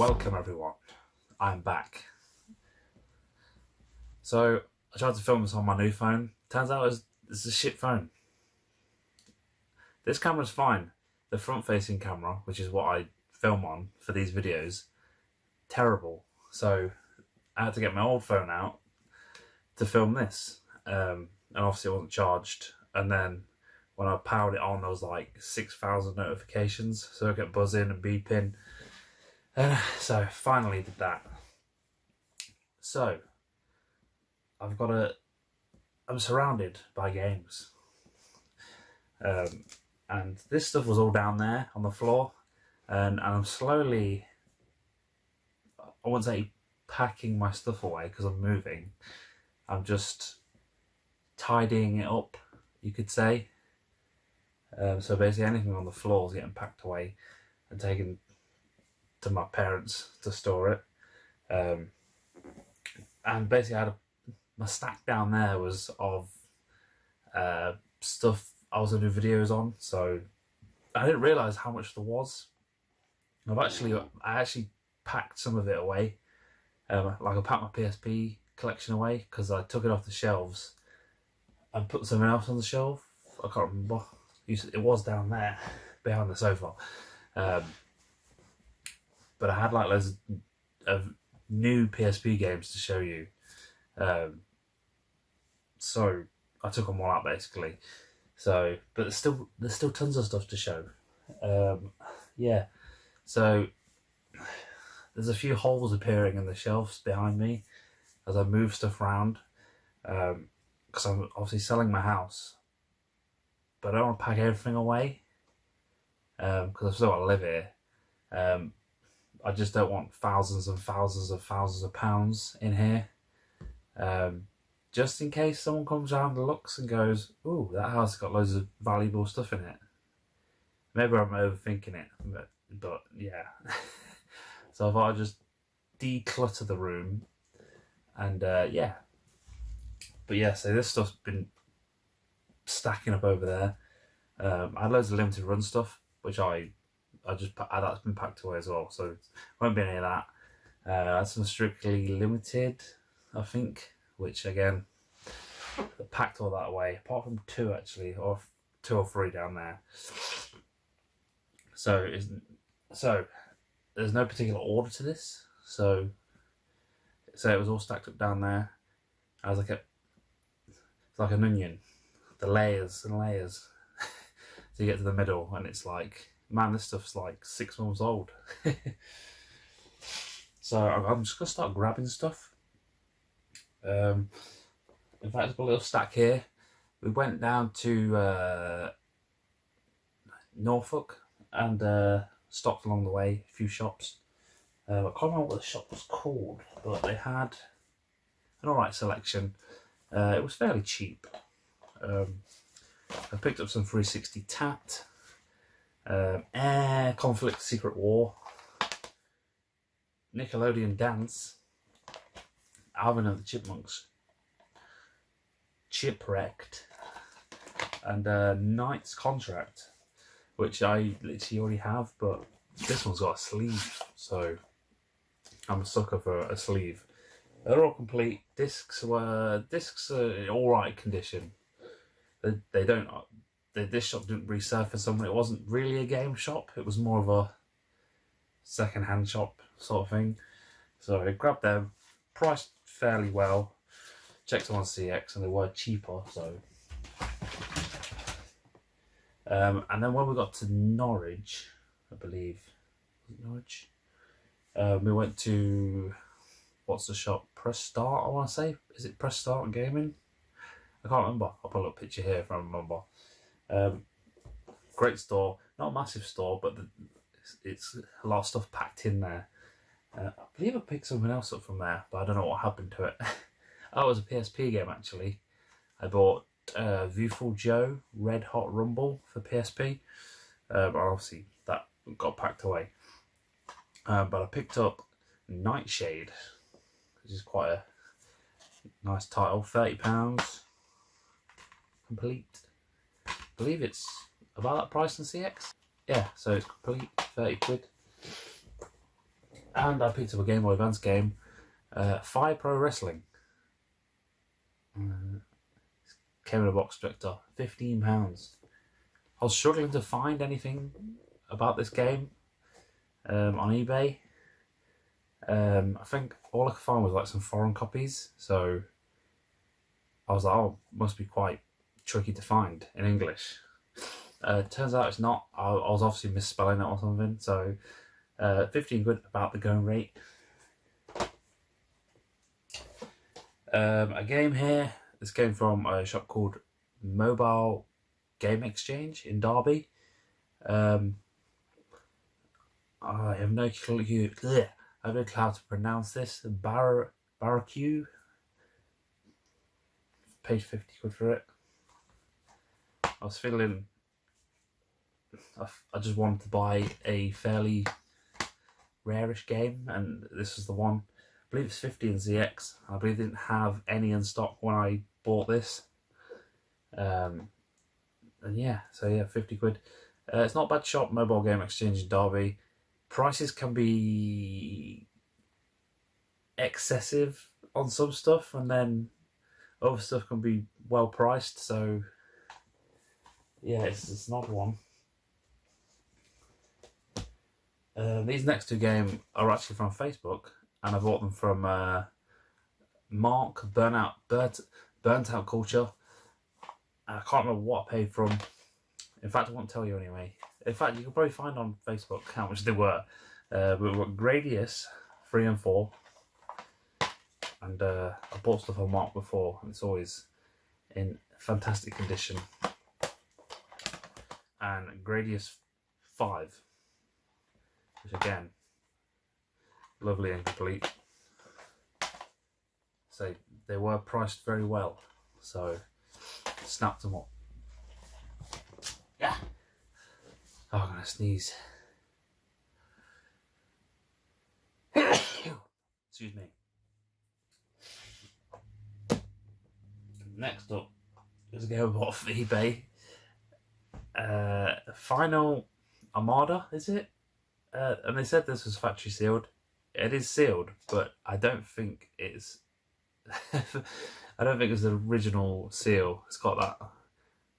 Welcome everyone, I'm back. So I tried to film this on my new phone. Turns out it's a shit phone. This camera's fine. The front facing camera, which is what I film on for these videos, terrible. So I had to get my old phone out to film this. And obviously it wasn't charged. And then when I powered it on, there was like 6,000 notifications. So I kept buzzing and beeping. So finally did that. So I'm surrounded by games. And this stuff was all down there on the floor. And I'm slowly, I wouldn't say packing my stuff away because I'm moving. I'm just tidying it up, you could say. So basically anything on the floor is getting packed away and taken to my parents to store it. And basically my stack down there was of stuff I was going to do videos on, so I didn't realise how much there was. I actually packed some of it away. Like I packed my PSP collection away because I took it off the shelves and put something else on the shelf. I can't remember. It was down there behind the sofa. But I had like loads of new PSP games to show you. So I took them all out basically. So, but there's still tons of stuff to show. Yeah. So there's a few holes appearing in the shelves behind me as I move stuff around. Because I'm obviously selling my house, but I don't want to pack everything away. Because I've still got to live here. I just don't want thousands and thousands of pounds in here. Just in case someone comes around and looks and goes, ooh, that house has got loads of valuable stuff in it. Maybe I'm overthinking it, but yeah. So I thought I'd just declutter the room and yeah. But yeah, so this stuff's been stacking up over there. I had loads of limited run stuff, which that's been packed away as well, so won't be any of that. That's some strictly limited, I think, which again, I packed all that away, apart from two actually, or two or three down there. So there's no particular order to this. So it was all stacked up down there. It's like an onion, the layers and layers. So you get to the middle, and it's like, man, this stuff's like 6 months old. So I'm just gonna start grabbing stuff. In fact, I've got a little stack here. We went down to Norfolk and stopped along the way, a few shops. I can't remember what the shop was called, but they had an alright selection. It was fairly cheap. I picked up some 360 Tat, Air Conflict Secret War, Nickelodeon Dance, Alvin and the Chipmunks, Chipwrecked, and Knight's Contract, which I literally already have, but this one's got a sleeve, so I'm a sucker for a sleeve. They're all complete. Discs are in alright condition. This shop didn't resurface them. It wasn't really a game shop. It was more of a second-hand shop sort of thing. So I grabbed them, priced fairly well. Checked them on CX and they were cheaper. So, and then when we got to Norwich, I believe, was it Norwich? We went to, what's the shop? Press Start, I want to say. Is it Press Start Gaming? I can't remember. I'll put a little picture here if I remember. Great store, not a massive store, but it's a lot of stuff packed in there. I believe I picked something else up from there, but I don't know what happened to it. Oh, it was a PSP game actually. I bought Viewful Joe Red Hot Rumble for PSP, but obviously that got packed away. But I picked up Nightshade, which is quite a nice title, £30. Complete. I believe it's about that price in CX. Yeah, so it's complete, 30 quid. And I picked up a Game Boy Advance game, Fire Pro Wrestling. Came in a box director, £15. I was struggling to find anything about this game on eBay. I think all I could find was like some foreign copies, so I was like, oh, must be quite tricky to find in English. Turns out it's not. I was obviously misspelling it or something, so 15 quid about the going rate. A game here. This came from a shop called Mobile Game Exchange in Derby. I have no clue. I have no clue how to pronounce this. Barracu. Paid 50 quid for it. I was feeling. I just wanted to buy a fairly rarish game, and this was the one. I believe it's 50 in ZX. I believe they didn't have any in stock when I bought this. And yeah, so yeah, 50 quid. It's not a bad shop, Mobile Game Exchange in Derby. Prices can be excessive on some stuff, and then other stuff can be well priced. So yeah, it's an odd one. These next two games are actually from Facebook, and I bought them from Mark Burnt Out Culture. I can't remember what I paid from. In fact, I won't tell you anyway. In fact, you can probably find on Facebook how much they were. But we've got Gradius 3 and 4, and I bought stuff on Mark before, and it's always in fantastic condition. And Gradius 5, which again, lovely and complete. So they were priced very well, so snapped them up. Yeah. Oh, I'm gonna sneeze. Excuse me. Next up is a game I bought off eBay. Final Armada, is it? And they said this was factory sealed. It is sealed, but I don't think it's. I don't think it's the original seal. It's got that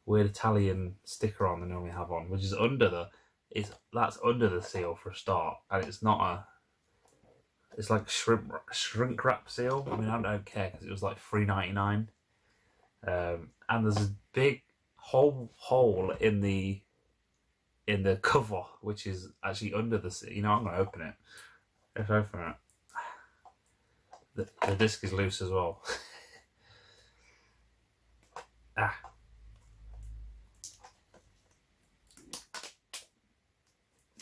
weird Italian sticker on they normally have on, which is under the. That's under the seal for a start, and it's not a. It's like shrink wrap seal. I mean, I don't care because it was like $3.99, and there's a big hole in the cover, which is actually under the seal. You know, I'm gonna open it. Let's open it. The disc is loose as well.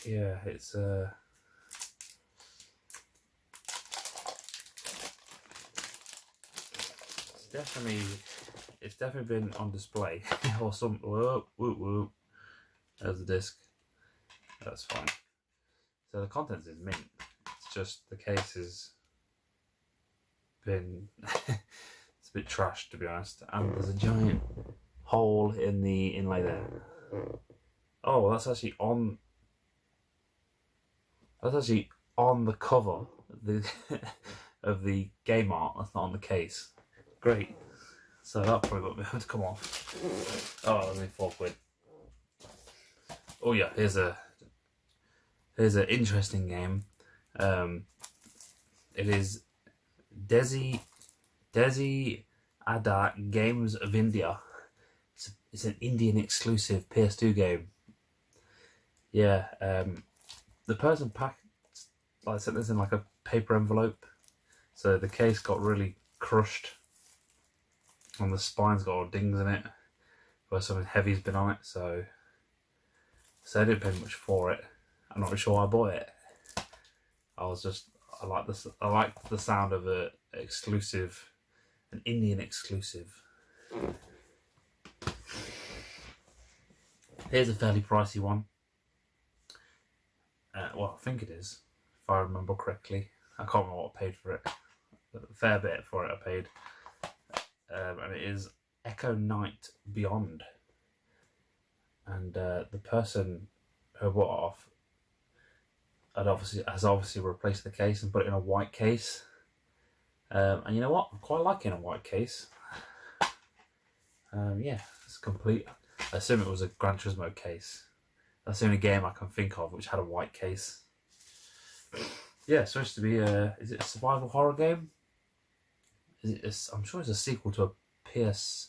Yeah, it's definitely been on display or some. Whoop whoop whoop. There's the disc. That's fine. So the contents is mint. It's just the case has been. It's a bit trashed, to be honest. And there's a giant hole in the inlay there. Oh, that's actually on. That's actually on the cover of the game art. That's not on the case. Great. So that probably won't be able to come off. Oh, only £4. Oh yeah, here's an interesting game. It is Desi Ada Games of India. It's an Indian exclusive PS2 game. Yeah. The person sent this in like a paper envelope, so the case got really crushed, and the spine's got all dings in it, where something heavy's been on it. So I didn't pay much for it. I'm not sure why I bought it. I like this. I like the sound of an Indian exclusive. Here's a fairly pricey one. Well, I think it is, if I remember correctly. I can't remember what I paid for it. A fair bit for it I paid. And it is Echo Night Beyond. And the person who bought it off, has obviously replaced the case and put it in a white case. And you know what? I'm quite liking a white case. Yeah, it's complete. I assume it was a Gran Turismo case. That's the only game I can think of which had a white case. Yeah, it's supposed to be is it a survival horror game? I'm sure it's a sequel to a PS1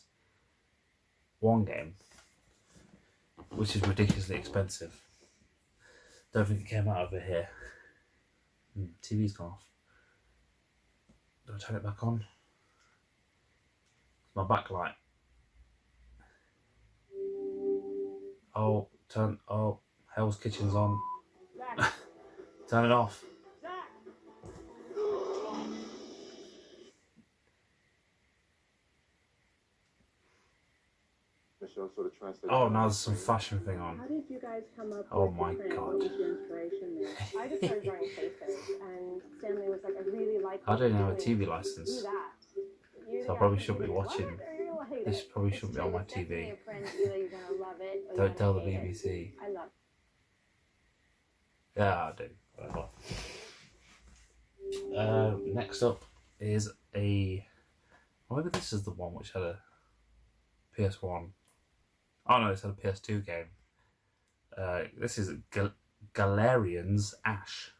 game, which is ridiculously expensive. Don't think it came out over here. TV's gone off. Do I turn it back on? It's my backlight. Oh, Hell's Kitchen's on. Turn it off. Oh, now there's some fashion thing on. How did you guys come up oh with my god. Inspiration there? I just started drawing faces, and Stanley was like, I really like. I don't have a TV license, so I probably shouldn't be watching. This probably shouldn't be on my TV. Don't tell the BBC. I love. Yeah, I do. Whatever. Next up is maybe this is the one which had a PS1. Oh no, it's had a PS2 game. This is Galarian's Ash.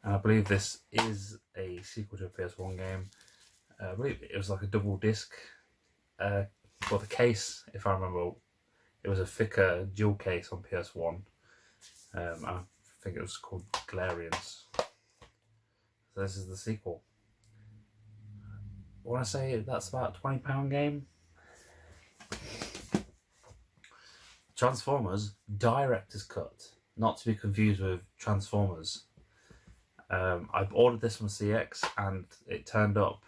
And I believe this is a sequel to a PS1 game. I believe it was like a double disc. For the case, if I remember, it was a thicker dual case on PS1. I think it was called Galarians. So this is the sequel. I want to say that's about a £20 game. Transformers Director's Cut, not to be confused with Transformers. I've ordered this from CX and it turned up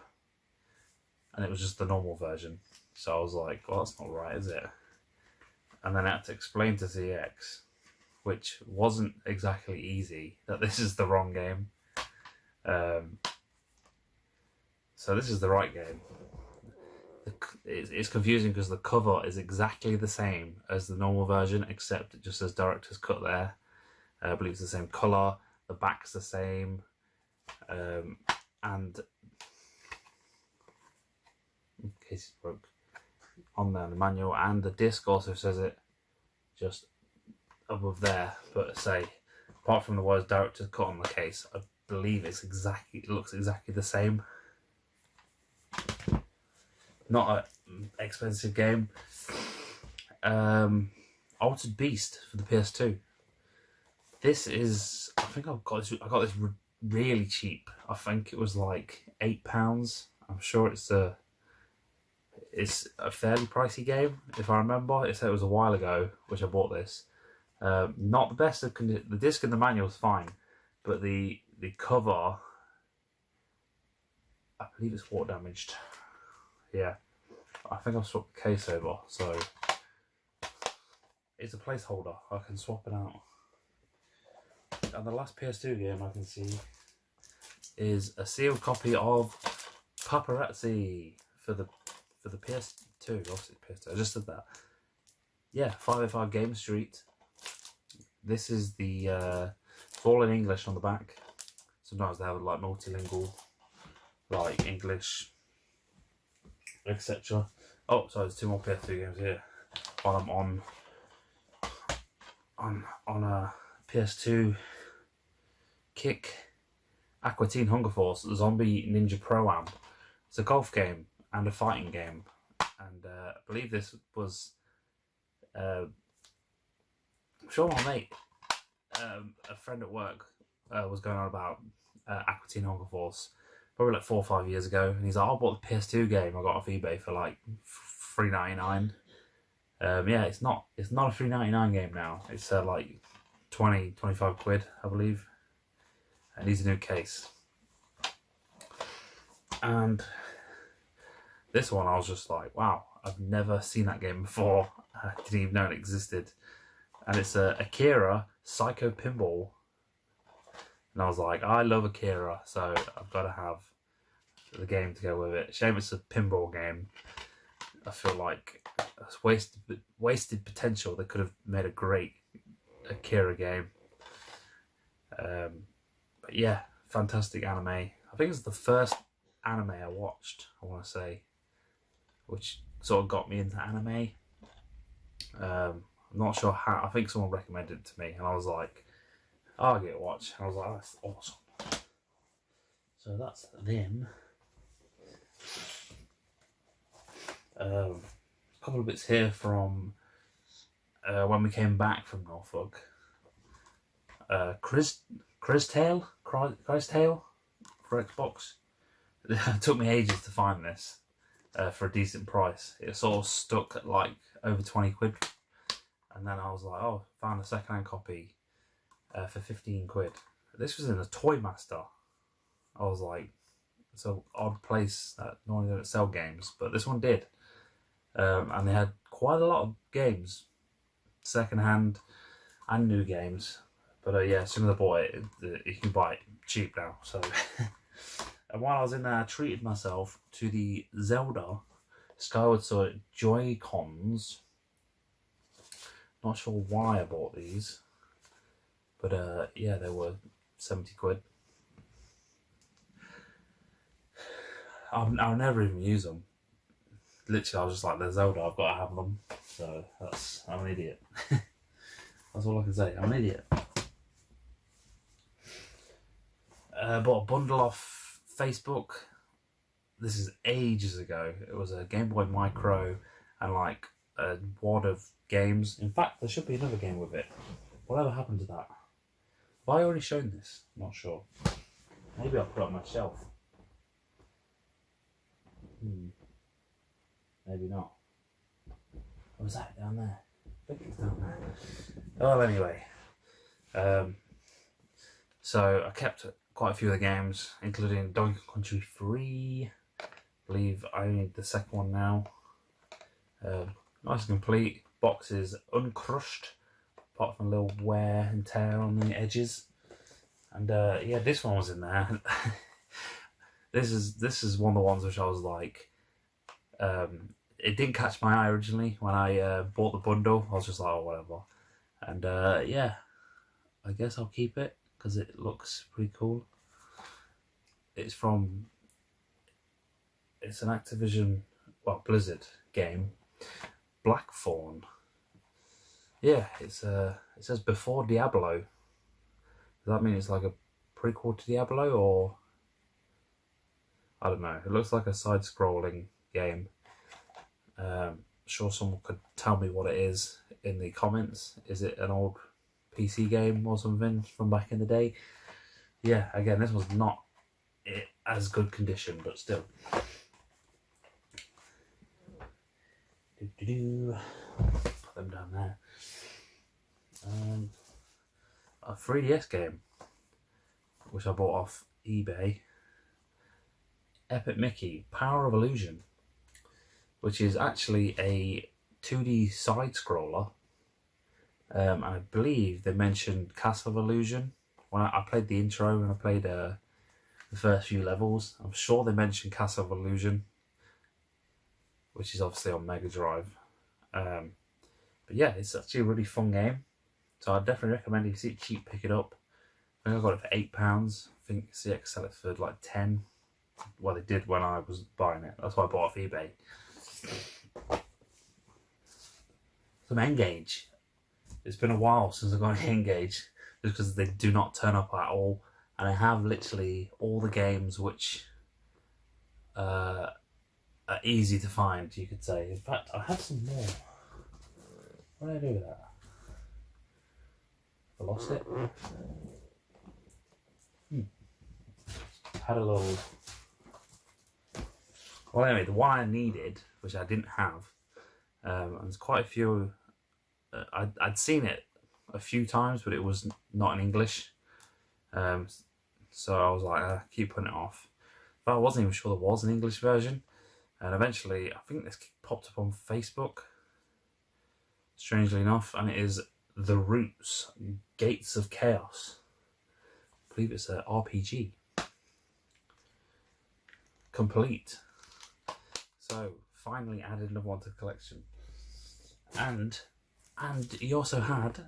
and it was just the normal version. So I was like, well, that's not right, is it? And then I had to explain to CX, which wasn't exactly easy, that this is the wrong game. So this is the right game. It's confusing because the cover is exactly the same as the normal version, except it just says Director's Cut there. I believe it's the same colour, the back's the same, and in case it broke, on there the manual, and the disc also says it just above there. But say, apart from the words Director's Cut on the case, I believe it looks exactly the same. Not an expensive game. Altered Beast for the PS2. This is, I think I got this really cheap. I think it was like £8. I'm sure it's a fairly pricey game, if I remember. It said it was a while ago, which I bought this. Not the best of condition. The disc and the manual is fine, but the cover, I believe it's water damaged. Yeah, I think I've swapped the case over, so it's a placeholder. I can swap it out. And the last PS2 game I can see is a sealed copy of Paparazzi for the PS2. Obviously PS2. I just said that. Yeah, 505 Game Street. This is the it's all in English on the back. Sometimes they have like multilingual, like English, etc. Oh, sorry, there's 2 more PS2 games here. While I'm on a PS2 kick. Aqua Teen Hunger Force Zombie Ninja Pro-Am. It's a golf game and a fighting game, and I believe this was I'm sure my mate, a friend at work, was going on about Aqua Teen Hunger Force probably like 4 or 5 years ago, and he's like, I bought the PS2 game I got off eBay for like $3.99. Yeah, it's not a $3.99 game now. It's like 20-25 quid, I believe. And needs a new case. And this one, I was just like, wow, I've never seen that game before. I didn't even know it existed. And it's Akira Psycho Pinball. And I was like, I love Akira, so I've got to have the game to go with it. Shame it's a pinball game. I feel like it's wasted potential. They could have made a great Akira game. But yeah, fantastic anime. I think it's the first anime I watched, I want to say, which sort of got me into anime. I'm not sure how. I think someone recommended it to me, and I was like, I'll get a watch. And I was like, that's awesome. So that's them. A couple of bits here from when we came back from Norfolk. Chris Tale for Xbox. It took me ages to find this for a decent price. It sort of stuck at like over 20 quid, and then I was like, oh, found a second-hand copy for 15 quid. This was in a Toy Master. I was like, it's an odd place that normally don't sell games, but this one did. And they had quite a lot of games, second-hand and new games. But yeah, as soon as I bought it, you can buy it cheap now. So, and while I was in there, I treated myself to the Zelda Skyward Sword Joy-Cons. Not sure why I bought these, but yeah, they were 70 quid. I'll never even use them. Literally, I was just like, they're Zelda, I've got to have them. So I'm an idiot. That's all I can say. I'm an idiot. Bought a bundle off Facebook. This is ages ago. It was a Game Boy Micro and like a wad of games. In fact, there should be another game with it. Whatever happened to that? Have I already shown this? I'm not sure. Maybe I'll put it on my shelf. Maybe not. Or was that down there? I think it's down there. Well, anyway. So I kept quite a few of the games, including Donkey Kong Country 3. I believe I need the second one now. Nice and complete. Boxes uncrushed, apart from a little wear and tear on the edges. And yeah, this one was in there. This is one of the ones which I was like, it didn't catch my eye originally when I bought the bundle. I was just like, oh, whatever. And yeah, I guess I'll keep it because it looks pretty cool. It's an Activision, well, Blizzard game, Blackthorn. Yeah, it says before Diablo. Does that mean it's like a prequel to Diablo, or I don't know? It looks like a side-scrolling game. Sure someone could tell me what it is in the comments. Is it an old PC game or something from back in the day? Yeah, again, this was not as good condition, but still. Put them down there. A 3DS game, which I bought off eBay. Epic Mickey Power of Illusion, which is actually a 2D side-scroller. And I believe they mentioned Castle of Illusion. When I played the intro and I played the first few levels, I'm sure they mentioned Castle of Illusion, which is obviously on Mega Drive. But yeah, it's actually a really fun game. So I'd definitely recommend if you see it cheap, pick it up. I think I got it for £8. I think CX sell it for like 10. Well, they did when I was buying it. That's why I bought off eBay. Some N-Gage. It's been a while since I got an N-Gage, just because they do not turn up at all. And I have literally all the games which are easy to find, you could say. In fact, I have some more. What did I do with that? I lost it. Had a little... Well, anyway, the one I needed, which I didn't have, and there's quite a few... I'd seen it a few times, but it was not in English. So I was like, keep putting it off. But I wasn't even sure there was an English version. And eventually, I think this popped up on Facebook, strangely enough, and it is The Roots, Gates of Chaos. I believe it's an RPG. Complete. So, finally added another one to the collection. And he also had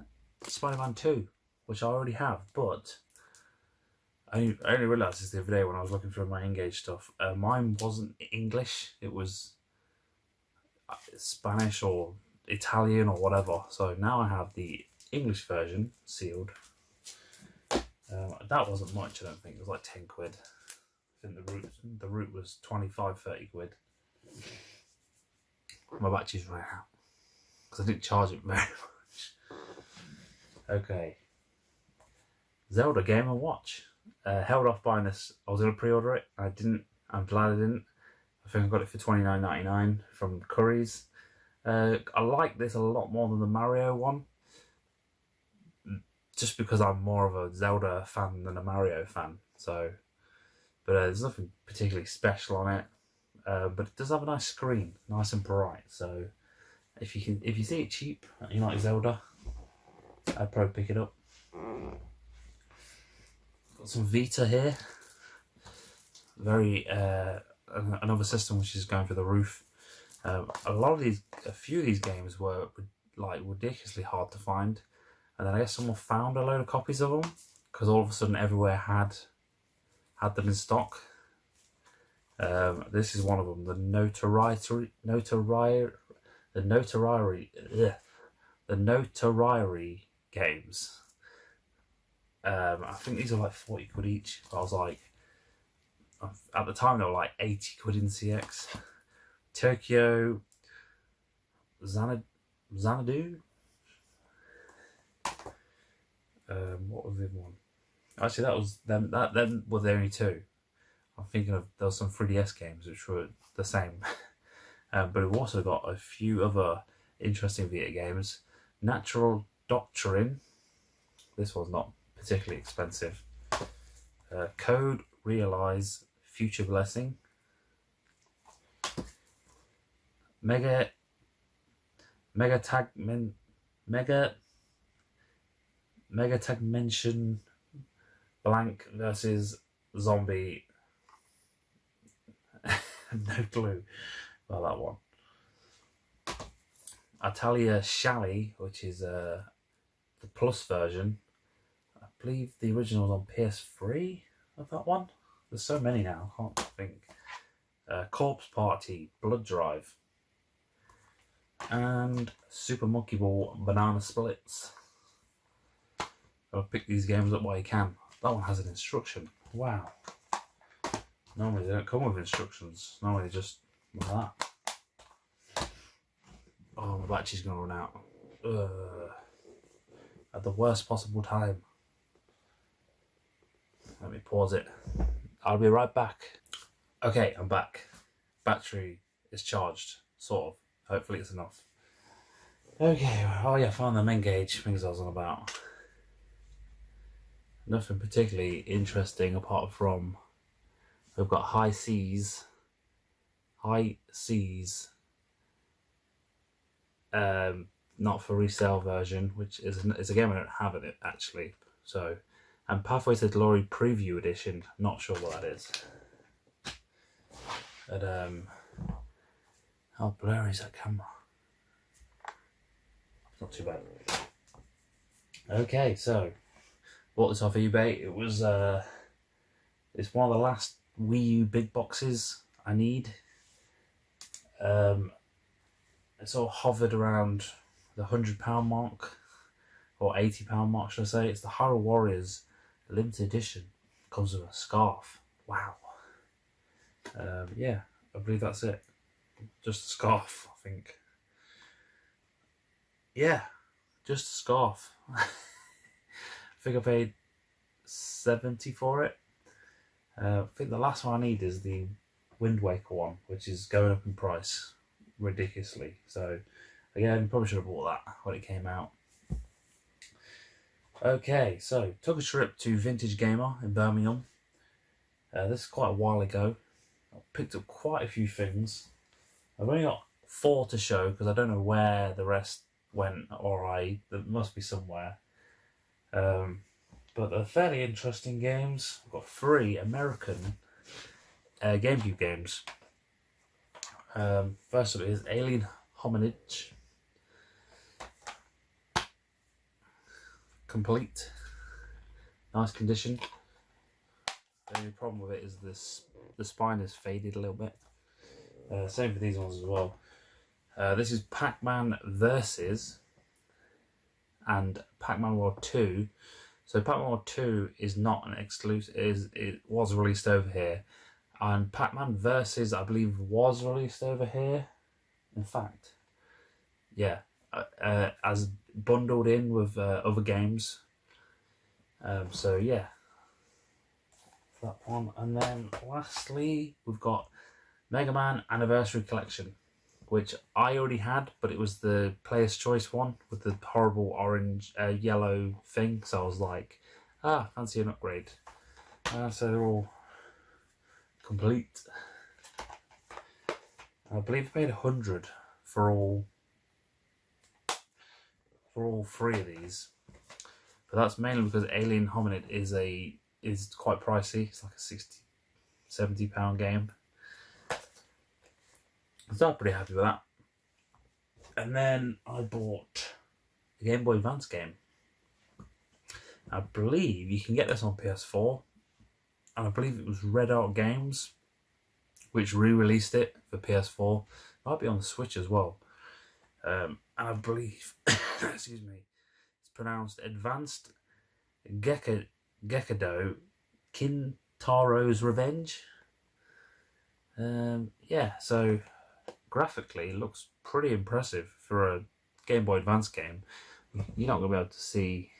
Spider-Man 2, which I already have, but I only realised this the other day when I was looking through my Engage stuff. Mine wasn't English, it was Spanish or Italian or whatever. So now I have the English version sealed. That wasn't much, I don't think. It was like 10 quid. I think the route was 25, 30 quid. My batteries ran out because I didn't charge it very much. Okay. Zelda Game & Watch. Held off buying this. I was going to pre-order it. I didn't. I'm glad I didn't. I think I got it for $29.99 from Curry's. I like this a lot more than the Mario one. Just because I'm more of a Zelda fan than a Mario fan. So, but there's nothing particularly special on it. But it does have a nice screen, nice and bright. So, if you see it cheap and you like Zelda, I'd probably pick it up. Got some Vita here. Very another system which is going through the roof. A few of these games were like ridiculously hard to find, and then I guess someone found a load of copies of them because all of a sudden everywhere had them in stock. This is one of them, the Notoriety games. I think these are like 40 quid each. But I was like, at the time they were like 80 quid in CX. Tokyo Xanadu. What was the other one? Actually, that was them. Them were the only two. I'm thinking of there was some 3DS games which were the same, but we've also got a few other interesting Vita games. Natural Doctrine. This one's not particularly expensive. Code Realize Future Blessing. Mega Tag Mention Blank versus Zombie. No clue about that one. Italia Shally, which is the plus version. I believe the original was on PS3 of that one. There's so many now, I can't think. Corpse Party, Blood Drive. And Super Monkey Ball Banana Splits. I'll pick these games up while you can. That one has an instruction. Wow. Normally they don't come with instructions. Normally just like that. Oh, my battery's going to run out. At the worst possible time. Let me pause it. I'll be right back. Okay, I'm back. Battery is charged, sort of. Hopefully it's enough. Okay, oh yeah, I found the main gauge things I was on about. Nothing particularly interesting apart from we've got High Seas, not for resale version, which is a game I don't have in it actually. So, and Pathway to Glory Preview Edition. Not sure what that is. But how blurry is that camera? Not too bad. Okay, so bought this off eBay. It was it's one of the last Wii U big boxes I need. It sort of hovered around the £100 mark, or £80 mark, should I say. It's the Hyrule Warriors limited edition. Comes with a scarf. Wow. Yeah, I believe that's it. Just a scarf, I think. Yeah, just a scarf. I think I paid $70 for it. I think the last one I need is the Wind Waker one, which is going up in price ridiculously. So again, probably should have bought that when it came out. Okay, so took a trip to Vintage Gamer in Birmingham. This is quite a while ago. I picked up quite a few things. I've only got 4 to show because I don't know where the rest went, or there must be somewhere. But they're fairly interesting games. I've got 3 American GameCube games. First up is Alien Hominage. Complete. Nice condition. The only problem with it is the spine is faded a little bit. Same for these ones as well. This is Pac-Man Versus and Pac-Man World 2. So Pac-Man World 2 is not an exclusive. It was released over here, and Pac-Man Versus, I believe, was released over here. In fact, yeah, as bundled in with other games. So yeah, that one. And then lastly, we've got Mega Man Anniversary Collection, which I already had, but it was the Player's Choice one with the horrible orange, yellow thing. So I was like, fancy an upgrade. So they're all complete. I believe I paid 100 for all three of these. But that's mainly because Alien Hominid is quite pricey. It's like a £60-70 game. So I'm pretty happy with that. And then I bought the Game Boy Advance game. I believe you can get this on PS4. And I believe it was Red Art Games which re-released it for PS4. Might be on the Switch as well. And I believe, excuse me, it's pronounced Advanced Gekado Kintaro's Revenge. Yeah, so graphically it looks pretty impressive for a Game Boy Advance game. You're not going to be able to see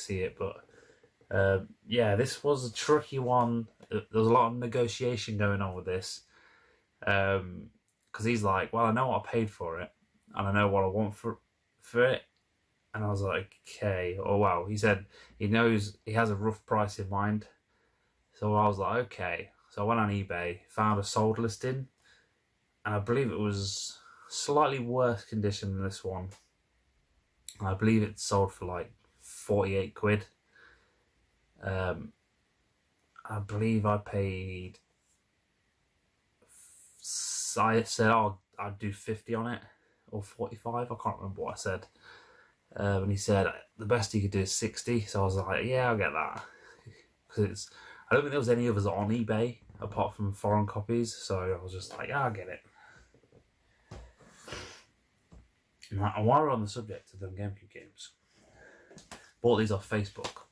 it, but yeah, this was a tricky one. There was a lot of negotiation going on with this, because he's like, well, I know what I paid for it, and I know what I want for it. And I was like, okay. Oh wow. He said he knows he has a rough price in mind. So I was like, okay. So I went on eBay, found a sold listing, and I believe it was slightly worse condition than this one. And I believe it sold for like 48 quid. I believe I paid. I said, oh, I'd do 50 on it, or 45. I can't remember what I said. And he said the best he could do is 60. So I was like, yeah, I'll get that. Because I don't think there was any others on eBay apart from foreign copies. So I was just like, yeah, I'll get it. And while we're on the subject of them GameCube games, bought these off Facebook.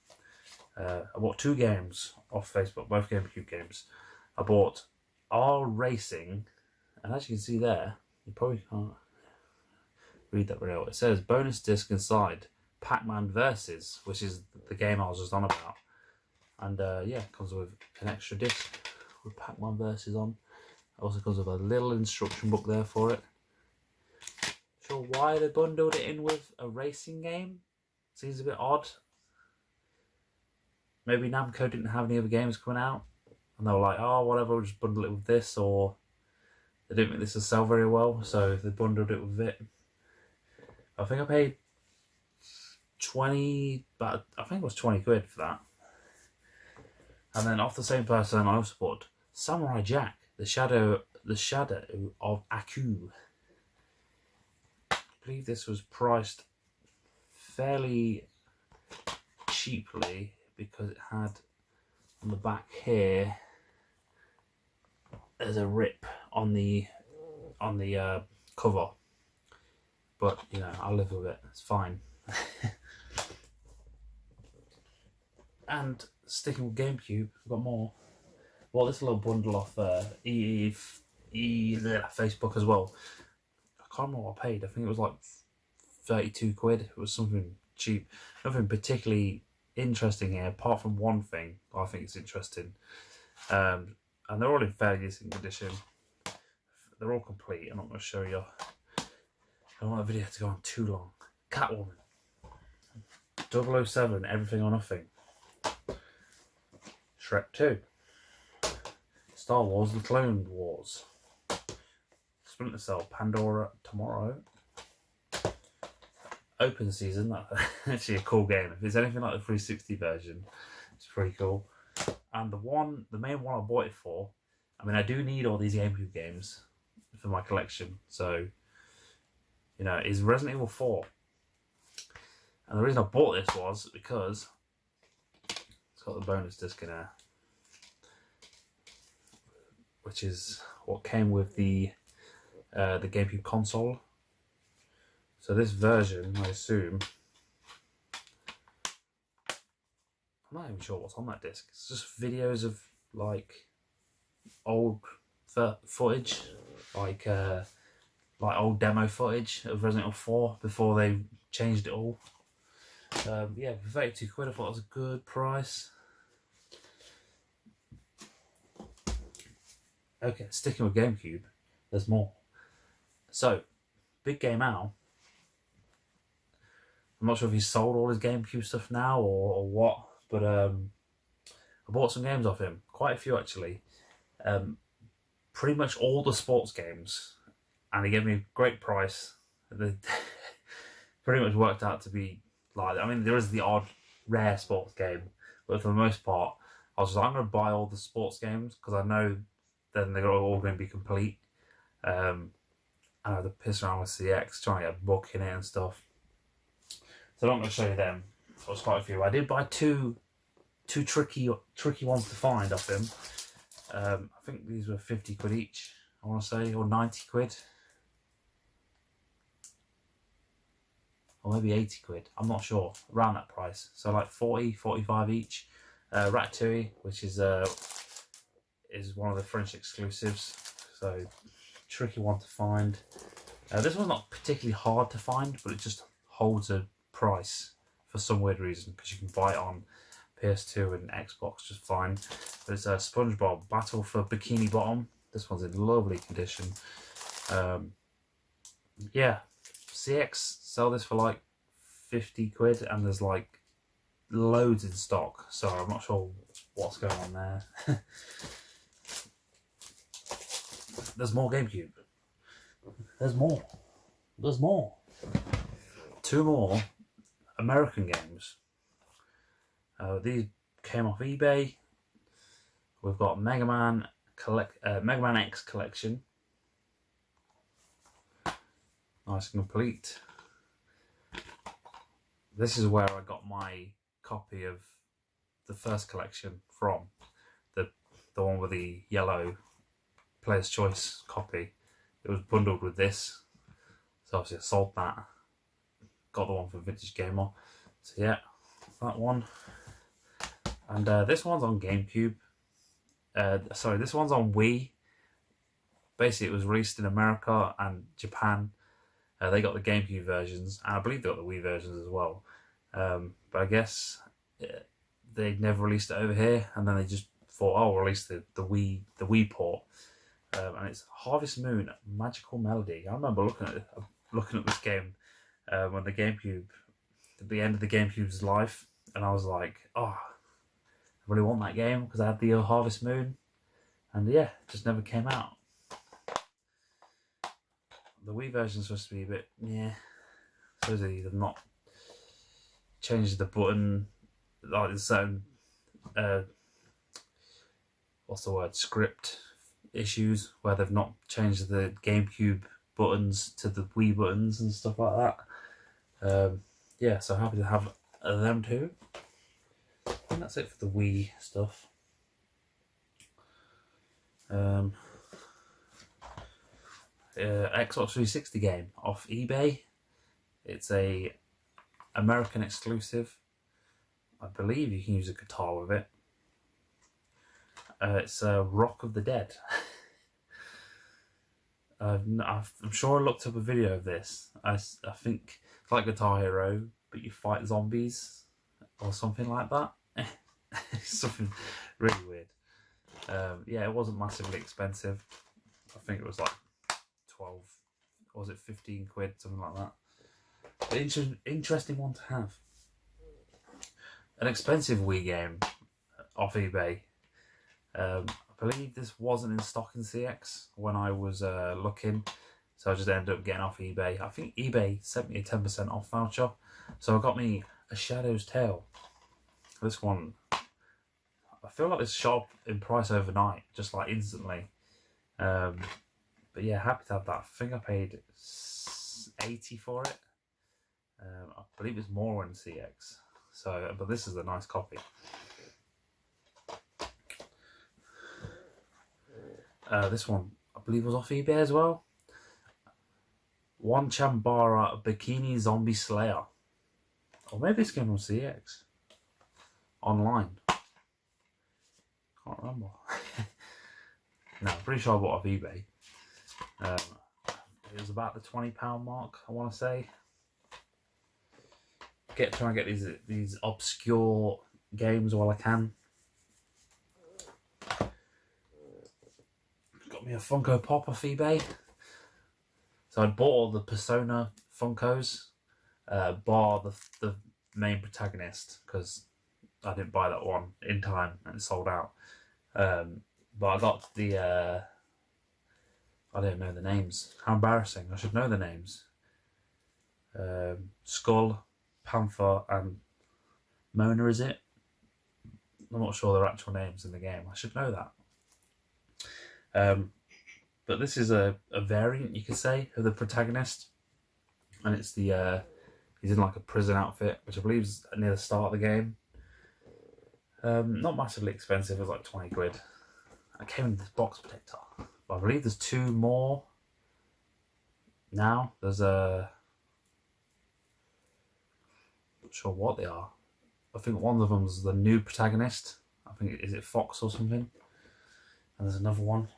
I bought 2 games off Facebook, both GameCube games. I bought R Racing, and as you can see there, you probably can't read that very well. It says bonus disc inside Pac-Man Versus, which is the game I was just on about. And yeah, it comes with an extra disc with Pac-Man Versus on. It also comes with a little instruction book there for it. Sure why they bundled it in with a racing game? Seems a bit odd. Maybe Namco didn't have any other games coming out, and they were like, oh, whatever, we'll just bundle it with this, or they didn't think this would sell very well, so they bundled it with it. I think I paid 20, but I think it was 20 quid for that. And then off the same person, I also bought Samurai Jack, the Shadow of Aku. I believe this was priced fairly cheaply, because it had on the back here, there's a rip on the cover, but you know, I'll live with it, it's fine. And sticking with GameCube, I've got more. Well, this little bundle off Facebook as well. I can't remember what I paid. I think it was like 32 quid. It was something cheap, nothing particularly interesting here, apart from one thing I think is interesting. And they're all in fairly decent condition. They're all complete. I'm not going to show you. I don't want the video to go on too long. Catwoman, 007, Everything or Nothing, Shrek 2, Star Wars The Clone Wars, Splinter Cell, Pandora Tomorrow, Open Season. That's actually a cool game. If it's anything like the 360 version, it's pretty cool. And the main one I bought it for, I mean, I do need all these GameCube games for my collection, so you know, is Resident Evil 4. And the reason I bought this was because it's got the bonus disc in there. which is what came with the GameCube console. So this version, I assume, I'm not even sure what's on that disc. It's just videos of like old footage, like old demo footage of Resident Evil 4 before they changed it all. Yeah, for £32, I thought it was a good price. Okay, sticking with GameCube, there's more. So, Big Game Al, I'm not sure if he's sold all his GameCube stuff now or what, but I bought some games off him, quite a few actually. Pretty much all the sports games, and he gave me a great price. Pretty much worked out to be like, I mean, there is the odd rare sports game, but for the most part, I was just like, I'm going to buy all the sports games because I know then they're all going to be complete. I had to piss around with CX, trying to get a book in it and stuff. So I'm not going to show you them. There was quite a few. I did buy two tricky ones to find off him. I think these were 50 quid each, I want to say, or 90 quid. Or maybe 80 quid, I'm not sure, around that price. So like 40, 45 each. Ratatouille, which is one of the French exclusives. So tricky one to find. This one's not particularly hard to find, but it just holds a price for some weird reason, because you can buy it on PS2 and Xbox just fine. But it's a SpongeBob Battle for Bikini Bottom. This one's in lovely condition. Yeah, CX sell this for like 50 quid, and there's like loads in stock, so I'm not sure what's going on there. There's more GameCube. There's more. Two more American games. These came off eBay. We've got Mega Man X Collection. Nice and complete. This is where I got my copy of the first collection from. The one with the yellow Player's Choice copy. It was bundled with this. So obviously I sold that. Got the one from Vintage Gamer. So yeah, that one. And this one's on GameCube. Sorry, this one's on Wii. Basically, it was released in America and Japan. They got the GameCube versions, and I believe they got the Wii versions as well. But I guess they never released it over here, and then they just thought, oh, we'll release the Wii port. And it's Harvest Moon Magical Melody. I remember looking at this game when the GameCube, at the end of the GameCube's life, and I was like, oh, I really want that game because I had the Harvest Moon, and yeah, it just never came out. The Wii version's supposed to be a bit, yeah. Supposedly they've not changed the button, like the certain, what's the word, script issues, where they've not changed the GameCube buttons to the Wii buttons and stuff like that. Yeah, so happy to have them too. And that's it for the Wii stuff. Xbox 360 game off eBay. It's a American exclusive. I believe you can use a guitar with it. It's Rock of the Dead. I'm sure I looked up a video of this. I think it's like Guitar Hero, but you fight zombies or something like that. Something really weird. Yeah, it wasn't massively expensive. I think it was like 12, or was it 15 quid, something like that. But interesting one to have. An expensive Wii game off eBay. I believe this wasn't in stock in CX when I was looking, so I just ended up getting off eBay. I think eBay sent me a 10% off voucher, so I got me A Shadow's Tale. This one, I feel like this shot up in price overnight, just like instantly. But yeah, happy to have that. I think I paid 80 for it. I believe it's more in CX. So, but this is a nice copy. This one, I believe, was off eBay as well. One Chambara Bikini Zombie Slayer. Or maybe this came on CX. Online. Can't remember. No, I'm pretty sure I bought off eBay. It was about the £20 mark, I want to say. Try and get these obscure games while I can. Got me a Funko Pop off eBay. So I bought all the Persona Funkos, bar the main protagonist, because I didn't buy that one in time and it sold out. But I got the I don't know the names. How embarrassing! I should know the names. Skull, Panther, and Mona, is it? I'm not sure their actual names in the game. I should know that. But this is a variant, you could say, of the protagonist. And it's the he's in like a prison outfit, which I believe is near the start of the game. Not massively expensive, it was like 20 quid. It came in this box protector. But I believe there's 2 more now. There's not sure what they are. I think one of them is the new protagonist. I think, is it Fox or something? And there's another one.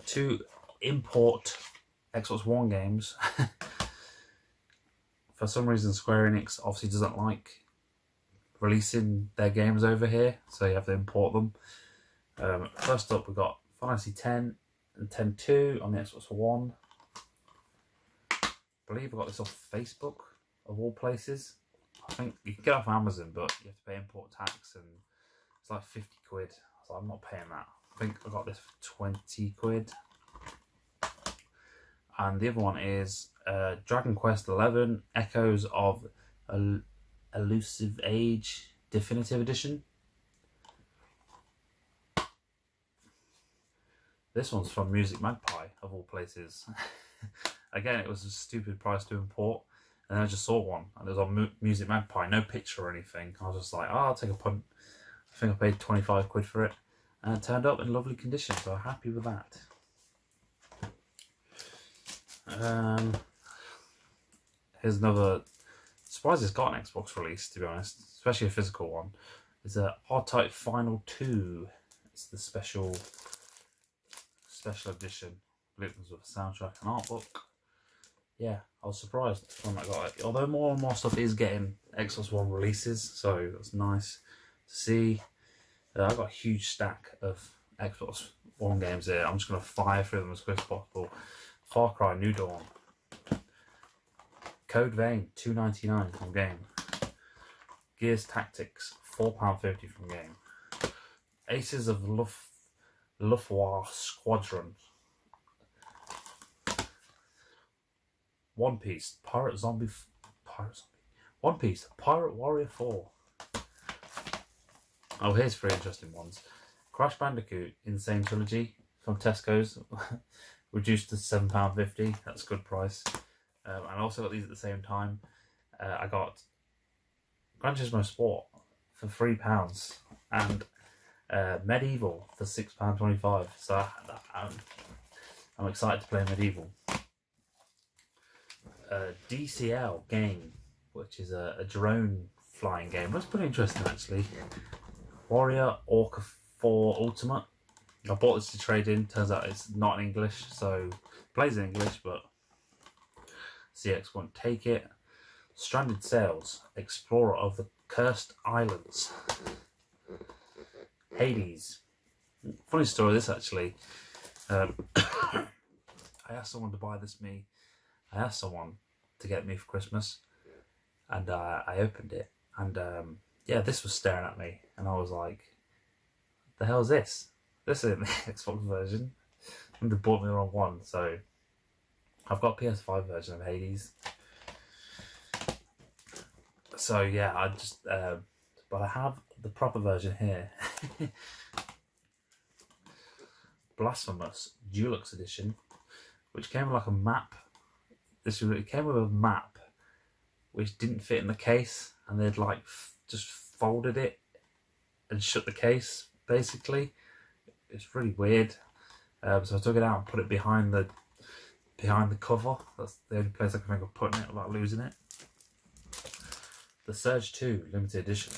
2 import Xbox One games. For some reason, Square Enix obviously doesn't like releasing their games over here, so you have to import them. First up, we've got Final Fantasy X and X-2 on the Xbox One. I believe I got this off Facebook, of all places. I think you can get it off Amazon, but you have to pay import tax, and it's like 50 quid. So I'm not paying that. I think I got this for 20 quid. And the other one is Dragon Quest XI Echoes of Elusive Age Definitive Edition. This one's from Music Magpie, of all places. Again, it was a stupid price to import. And then I just saw one, and it was on Music Magpie, no picture or anything. I was just like, oh, I'll take a punt. I think I paid 25 quid for it. And it turned up in lovely condition, so I'm happy with that. Here's another. Surprised it's got an Xbox release, to be honest, especially a physical one. It's a R-Type Final 2. It's the special edition. I believe it was with a soundtrack and art book. Yeah, I was surprised when I got it. Although more and more stuff is getting Xbox One releases, so that's nice to see. I've got a huge stack of Xbox One games here. I'm just going to fire through them as quick as possible. Far Cry New Dawn. Code Vein, $2.99 from game. Gears Tactics, £4.50 from game. Aces of Luftwaffe Squadron. One Piece, One Piece, Pirate Warrior 4. Oh, here's 3 interesting ones. Crash Bandicoot Insane Trilogy from Tesco's, reduced to £7.50. That's a good price. And I also got these at the same time. I got Gran Turismo Sport for £3 and Medieval for £6.25. So I'm excited to play Medieval. DCL game, which is a drone flying game. That's pretty interesting, actually. Warrior Orca 4 Ultimate. I bought this to trade in. Turns out it's not in English, so it plays in English, but CX won't take it. Stranded Sails, Explorer of the Cursed Islands. Hades. Funny story, this actually. I asked someone to buy this me. I asked someone to get me for Christmas, and I opened it, and yeah, this was staring at me, and I was like, the hell is this? This isn't the Xbox version. And they bought me the wrong one, so I've got a PS5 version of Hades. So yeah, I just, but I have the proper version here. Blasphemous Deluxe Edition, which came with like a map. It came with a map which didn't fit in the case, and they'd like just folded it and shut the case, basically. It's really weird. So I took it out and put it behind the cover. That's the only place I can think of putting it without losing it. The Surge 2 limited edition.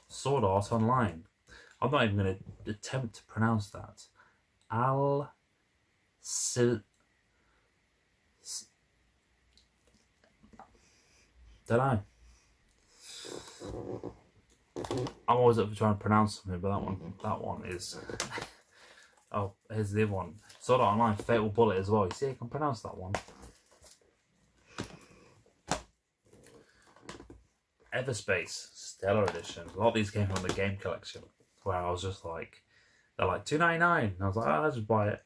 Sword Art Online. I'm not even going to attempt to pronounce that. Don't know. I'm always up for trying to pronounce something, but that one is. Oh, here's the other one. Sword Art Online Fatal Bullet as well. You see, I can pronounce that one. Everspace Stellar Edition. A lot of these came from the game collection, where I was just like, they're like $2.99, and I was like, oh, I'll just buy it.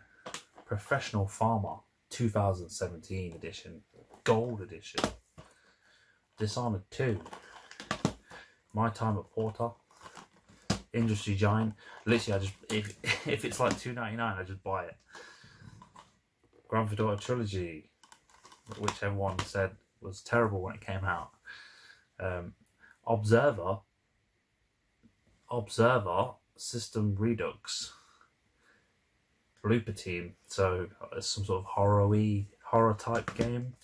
Professional Farmer 2017 edition, Gold Edition. Dishonored 2. My Time at Porter. Industry Giant. Literally, I just if it's like $2.99, I just buy it. Grand Theft Auto Trilogy, which everyone said was terrible when it came out. Observer System Redux. Blooper Team. So it's some sort of horror type game.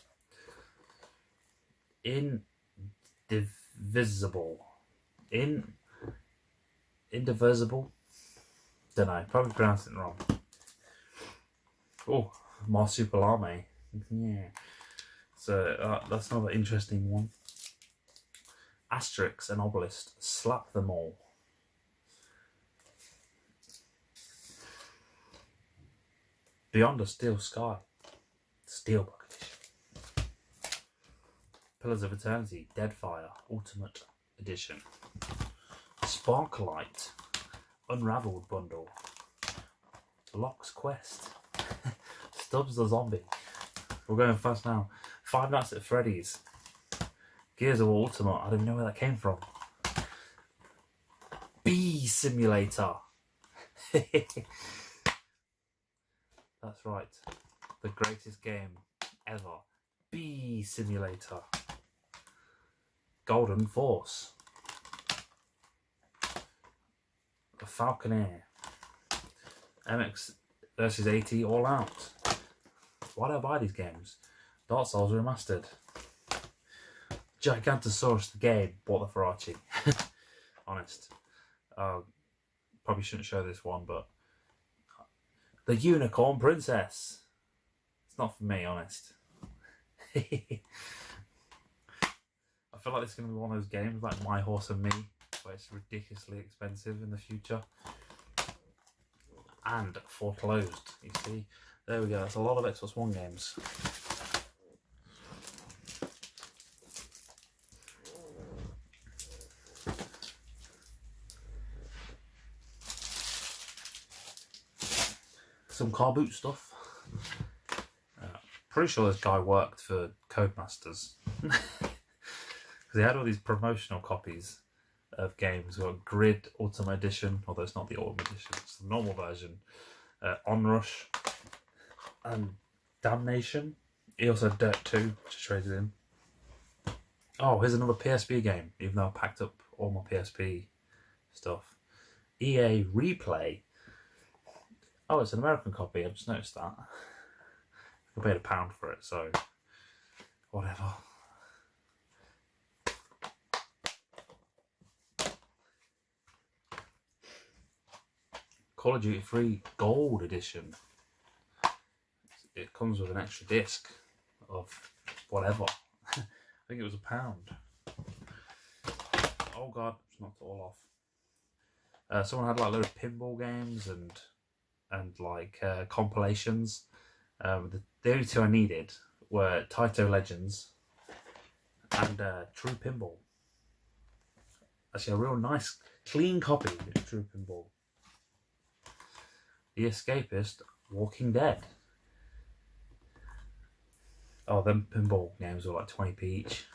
Indivisible. Don't know. Probably pronounced it wrong. Oh, Marsupilami. Yeah. So that's another interesting one. Asterix and Obelisk. Slap them all. Beyond a Steel Sky. Steelbook Edition. Pillars of Eternity. Deadfire. Ultimate Edition. Sparklight. Unraveled Bundle. Locke's Quest. Stubbs the Zombie. We're going fast now. Five Nights at Freddy's. Gears of War Ultimate. I don't even know where that came from. Bee Simulator. That's right. The greatest game ever. Bee Simulator. Golden Force. The Falconeer. MX versus AT All Out. Why do I buy these games? Dark Souls Remastered. Gigantosaurus the game. Bought the for Archie. Honest. Probably shouldn't show this one, but the Unicorn Princess. It's not for me, honest. I feel like this is going to be one of those games like My Horse and Me, where it's ridiculously expensive in the future. And foreclosed, you see. There we go, that's a lot of Xbox One games. Some car boot stuff. Pretty sure this guy worked for Codemasters. Because he had all these promotional copies of games. We've got Grid Ultimate Edition, although it's not the Ultimate Edition, it's the normal version. Onrush and Damnation. He also had Dirt 2, which I traded in. Oh, here's another PSP game, even though I packed up all my PSP stuff. EA Replay. Oh, it's an American copy, I've just noticed that. I paid £1 for it, so whatever. Call of Duty 3 Gold Edition. It comes with an extra disc of whatever. I think it was £1. Oh god, it's knocked it all off. Someone had like a load of pinball games and like compilations. The only two I needed were Taito Legends and True Pinball. Actually, a real nice, clean copy of True Pinball. The Escapist, Walking Dead. Oh, them pinball games were like 20p each.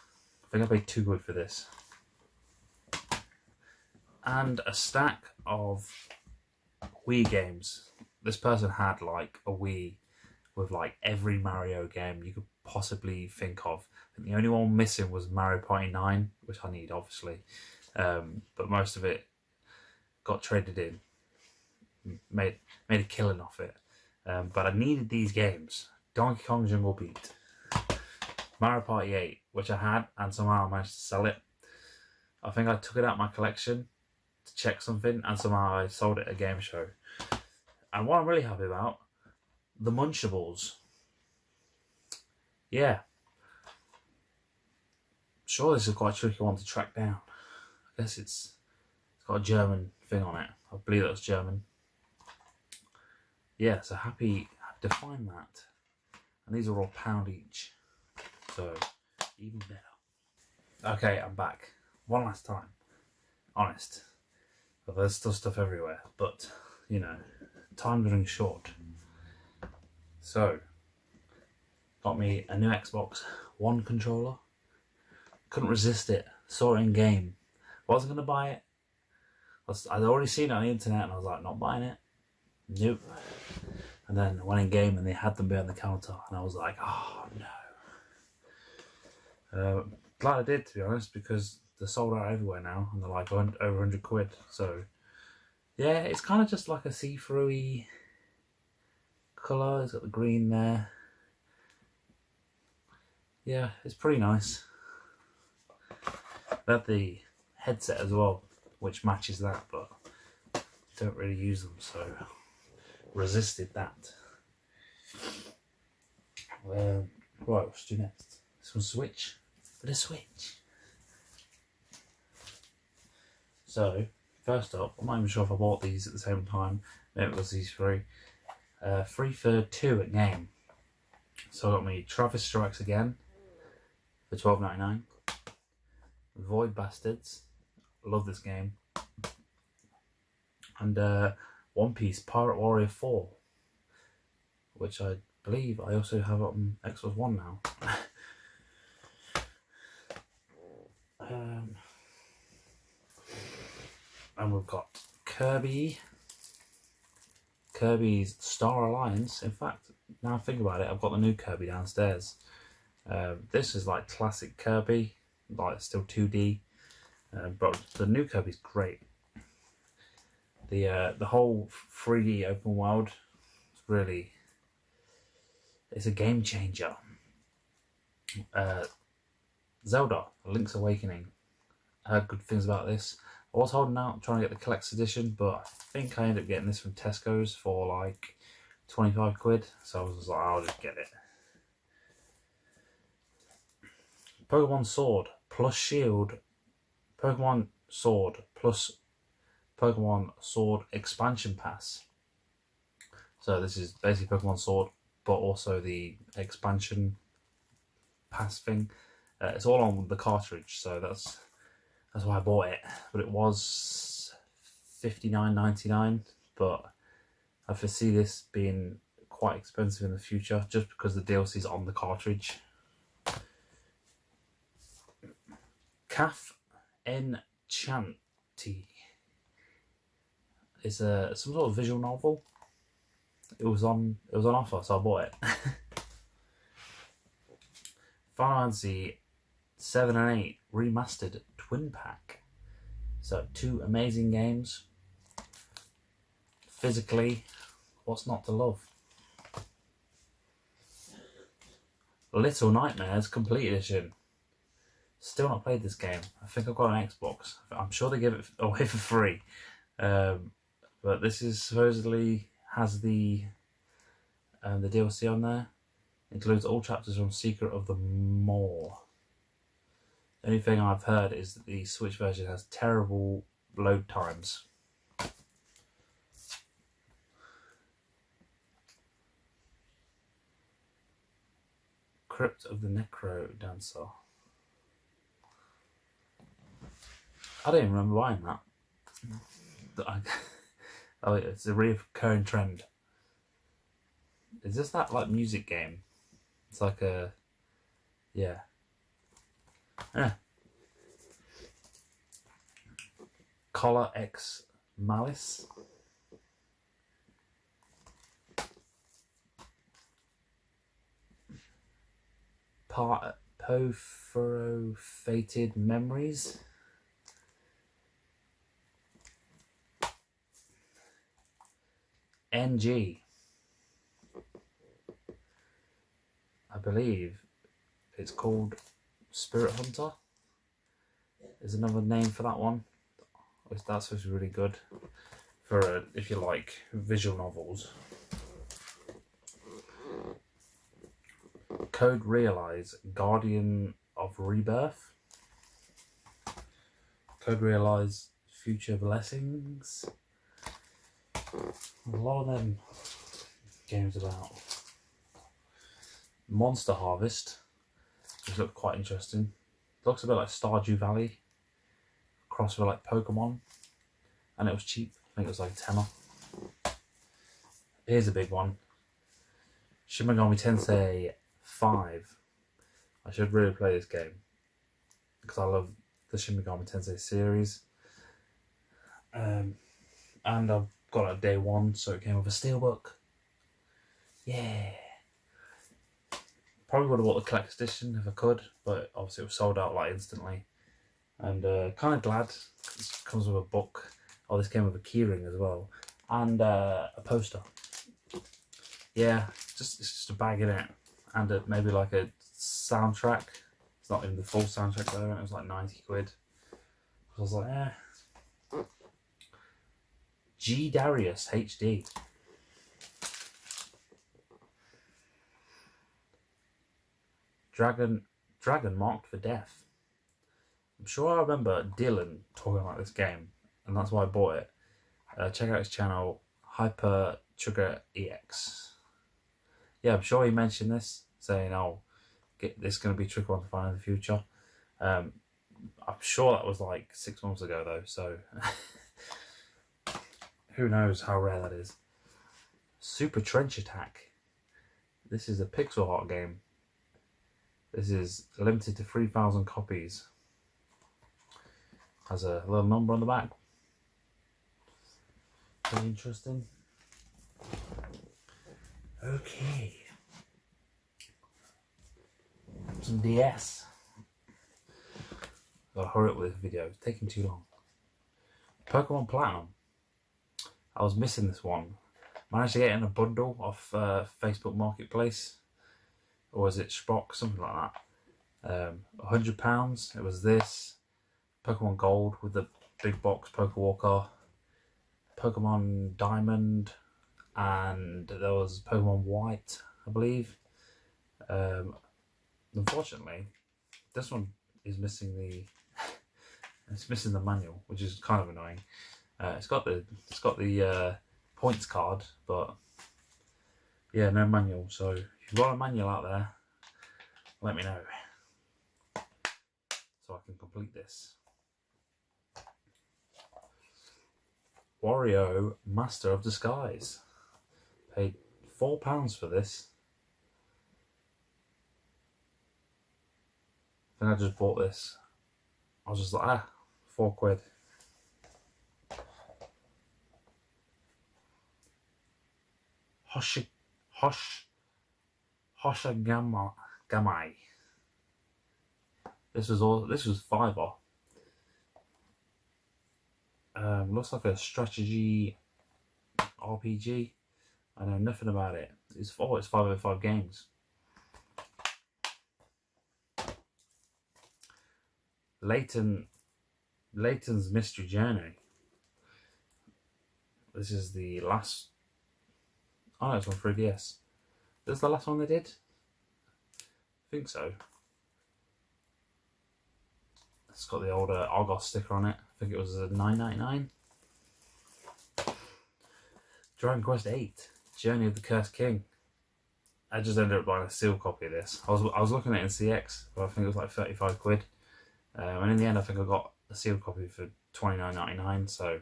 I think I paid £2 for this. And a stack of Wii games. This person had like a Wii with like every Mario game you could possibly think of. And the only one missing was Mario Party 9, which I need obviously. but most of it got traded in, made a killing off it. But I needed these games: Donkey Kong Jungle Beat, Mario Party 8, which I had, and somehow I managed to sell it. I think I took it out of my collection to check something, and somehow I sold it at a game show. And what I'm really happy about, the Munchables. Yeah. Sure, this is quite a tricky one to track down. I guess it's got a German thing on it. I believe that's German. Yeah, so happy to find that. And these are all £1 each. So, even better. Okay, I'm back. One last time. Honest. Well, there's still stuff everywhere, but, you know, time's running short. So, got me a new Xbox One controller. Couldn't resist it. Saw it in game. Wasn't going to buy it. I'd already seen it on the internet and I was like, not buying it. Nope. And then I went in game and they had them behind the counter and I was like, oh no. Glad I did, to be honest, because they're sold out everywhere now and they're like over 100 quid. So yeah, it's kind of just like a see-through-y colour. It's got the green there. Yeah, it's pretty nice. They have the headset as well, which matches that, but don't really use them, so resisted that. Right, what's to do next? This one's Switch. But a Switch. So, first up, I'm not even sure if I bought these at the same time. Maybe it was these three. 3 for 2 at game. So I got me Travis Strikes Again for $12.99. Void Bastards. Love this game. And One Piece Pirate Warrior 4, which I believe I also have on Xbox One now. And we've got Kirby's Star Alliance. In fact, now I think about it, I've got the new Kirby downstairs. This is like classic Kirby, like still 2D, but the new Kirby's great. The whole 3D open world is really, it's a game changer. Zelda: Link's Awakening. I heard good things about this. I was holding out trying to get the collector's edition, but I think I ended up getting this from Tesco's for like 25 quid. So I was just like, I'll just get it. Pokemon Sword plus Shield. Pokemon Sword plus Pokemon Sword Expansion Pass. So this is basically Pokemon Sword, but also the expansion pass thing. It's all on the cartridge, so that's why I bought it. But it was $59.99. But I foresee this being quite expensive in the future, just because the DLC is on the cartridge. Calf Enchanty. It's some sort of visual novel. It was on offer, so I bought it. Final Fantasy 7 and 8 remastered twin pack. So 2 amazing games. Physically, what's not to love? Little Nightmares Complete Edition. Still not played this game. I think I've got an Xbox. I'm sure they give it away for free. But this is supposedly has the DLC on there. Includes all chapters from Secret of the Maw. The only thing I've heard is that the Switch version has terrible load times. Crypt of the Necro Dancer. I don't even remember buying that. Oh, it's a recurring trend. Is this that like music game? It's like a, yeah. Collar X Malice. Porphyro Fated Memories. NG. I believe it's called Spirit Hunter. Is another name for that one. That's supposed to be really good for if you like visual novels. Code Realize, Guardian of Rebirth. Code Realize, Future Blessings. A lot of them games about. Monster Harvest, which looked quite interesting. Looks a bit like Stardew Valley, crossed with like Pokemon, and it was cheap. I think it was like a tenner. Here's a big one. Shin Megami Tensei 5. I should really play this game because I love the Shin Megami Tensei series. And I've got it day one, so it came with a steelbook. Yeah. Probably would have bought the collector's edition if I could, but obviously it was sold out like instantly. And kind of glad it comes with a book. Oh, this came with a keyring as well, and a poster. Yeah, it's just a bag in it, and maybe like a soundtrack. It's not even the full soundtrack though, and it was like 90 quid. I was like, eh. G Darius HD. Dragon Marked for Death. I'm sure I remember Dylan talking about this game, and that's why I bought it. Check out his channel, Hyper Trigger EX. Yeah, I'm sure he mentioned this, saying, "Oh, this is going to be a tricky one to find in the future." I'm sure that was like 6 months ago though, so who knows how rare that is. Super Trench Attack. This is a pixel art game. This is limited to 3,000 copies. Has a little number on the back. Very interesting. Okay. Some DS. Gotta hurry up with this video, it's taking too long. Pokemon Platinum. I was missing this one. Managed to get it in a bundle off Facebook Marketplace. Or was it Spock? Something like that. £100. It was this. Pokemon Gold with the big box Pokewalker. Pokemon Diamond. And there was Pokemon White, I believe. Unfortunately, this one is missing the manual, which is kind of annoying. It's got the points card, but yeah, no manual. So if you've got a manual out there, let me know so I can complete this. Wario Master of Disguise. Paid £4 for this. I think I just bought this. I was just like, £4. Hoshigamai. This was £5. Looks like a strategy RPG. I know nothing about it. It's 505 games. Layton's Mystery Journey. This is the last. Oh no, it's on 3DS. This is the last one they did? I think so. It's got the old Argos sticker on it. I think it was $9.99. Dragon Quest VIII, Journey of the Cursed King. I just ended up buying a sealed copy of this. I was looking at it in CX, but I think it was like 35 quid. And in the end, I think I got a sealed copy for $29.99, so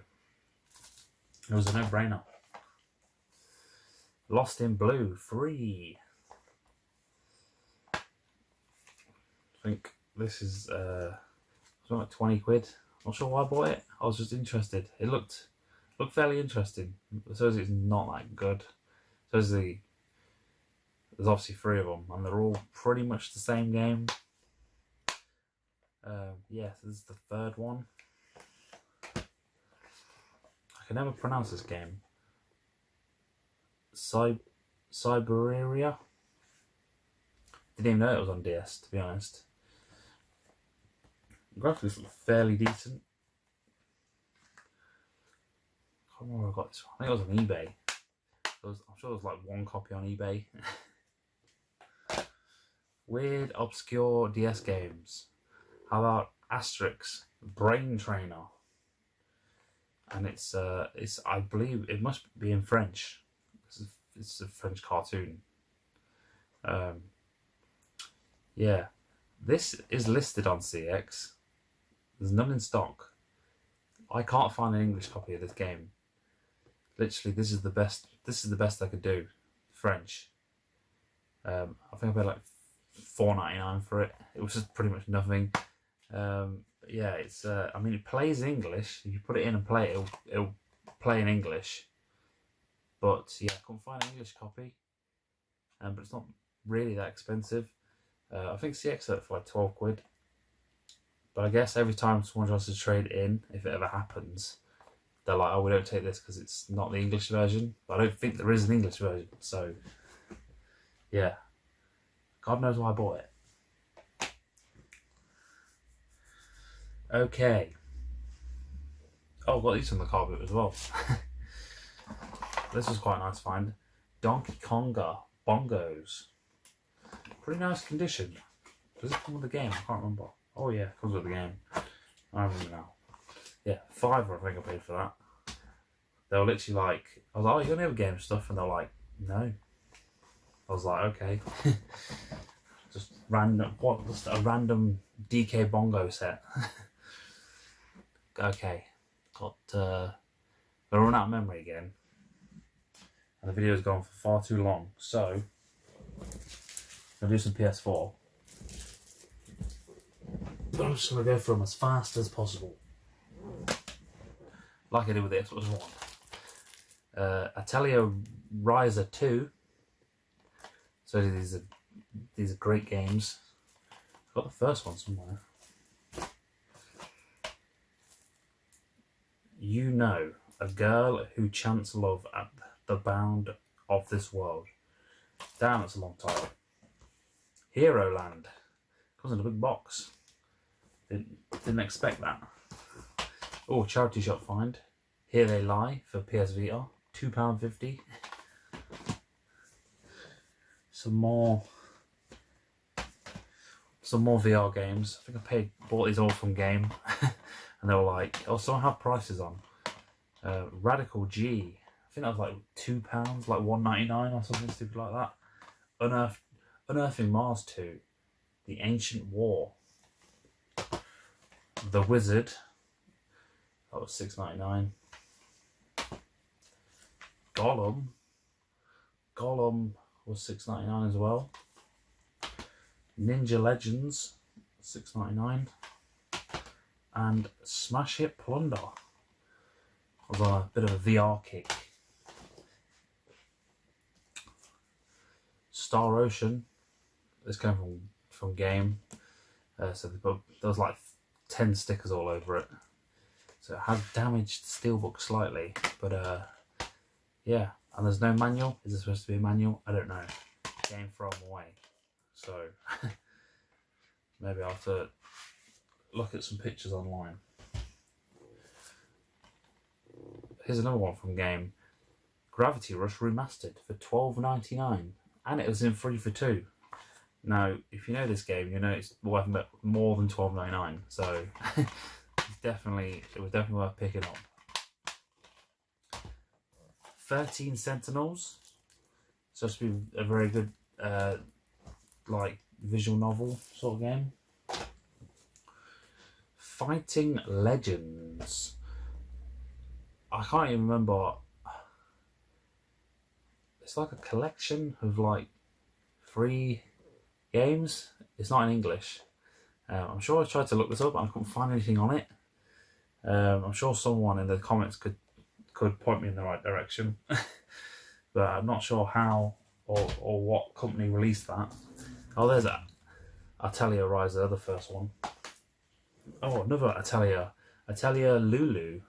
it was a no-brainer. Lost in Blue, free. I think this is like 20 quid. Not sure why I bought it. I was just interested. It looked fairly interesting. I suppose it's not that good. There's obviously 3 of them, and they're all pretty much the same game. Yes, this is the 3rd one. I can never pronounce this game. Cyberia. Didn't even know it was on DS, to be honest. Graphics look fairly decent. I can't remember where I got this one. I think it was on eBay. I'm sure there was like one copy on eBay. Weird, obscure DS games. How about Asterix Brain Trainer? And it's I believe it must be in French. It's a French cartoon. Yeah, this is listed on CX. There's none in stock. I can't find an English copy of this game. Literally, this is the best. This is the best I could do. French. I think I paid like $4.99 for it. It was just pretty much nothing. Yeah, it's. I mean, it plays English. If you put it in and play it, it'll play in English. But yeah, I couldn't find an English copy. But it's not really that expensive. I think CX had it for like 12 quid. But I guess every time someone tries to trade in, if it ever happens, they're like, oh, we don't take this because it's not the English version. But I don't think there is an English version. So, yeah. God knows why I bought it. Okay. Oh, I've got these on the car boot as well. This was quite a nice find. Donkey Konga Bongos. Pretty nice condition. Does it come with the game? I can't remember. Oh yeah, it comes with the game. I remember now. Yeah, £5 I think I paid for that. They were literally like, I was like, oh, you're gonna have game stuff? And they're like, no. I was like, okay. Just random, what? Just a random DK bongo set. Okay. Gonna run out of memory again. And the video's gone for far too long. So, I'll do some PS4. But I'm just going to go through them as fast as possible. Like I did with this, was one. Atelier Riser 2. So these are great games. I've got the first one somewhere. You know, a girl who chants love at the bound of this world. Damn, that's a long title. Hero Land. Comes in a big box. Didn't expect that. Oh, charity shop find. Here They Lie for PS Vita. £2.50. Some more VR games. I think I bought these all from Game. And they were like, oh, some have prices on. Radical G. I think that was like £2, like $1.99 or something stupid like that. Unearthing Mars 2. The Ancient War. The Wizard. That was $6.99. Gollum was $6.99 as well. Ninja Legends, $6.99. And Smash Hit Plunder. I was on a bit of a VR kick. Star Ocean. This came from Game. So there was like 10 stickers all over it. So it had damaged the steelbook slightly. But yeah. And there's no manual. Is there supposed to be a manual? I don't know. Game thrown away. So maybe I'll have to look at some pictures online. Here's another one from Game. Gravity Rush Remastered for $12.99. And it was in free for 2. Now, if you know this game, you know it's worth more than $12.99. So it was definitely worth picking up. 13 Sentinels. It's supposed to be a very good like visual novel sort of game. Fighting Legends. I can't even remember. It's like a collection of like 3 games. It's not in English. I'm sure I tried to look this up and I couldn't find anything on it. I'm sure someone in the comments could point me in the right direction. But I'm not sure how or what company released that. Oh, there's that. Atelier Riser, the first one. Oh, another Atelier. Atelier Lulu.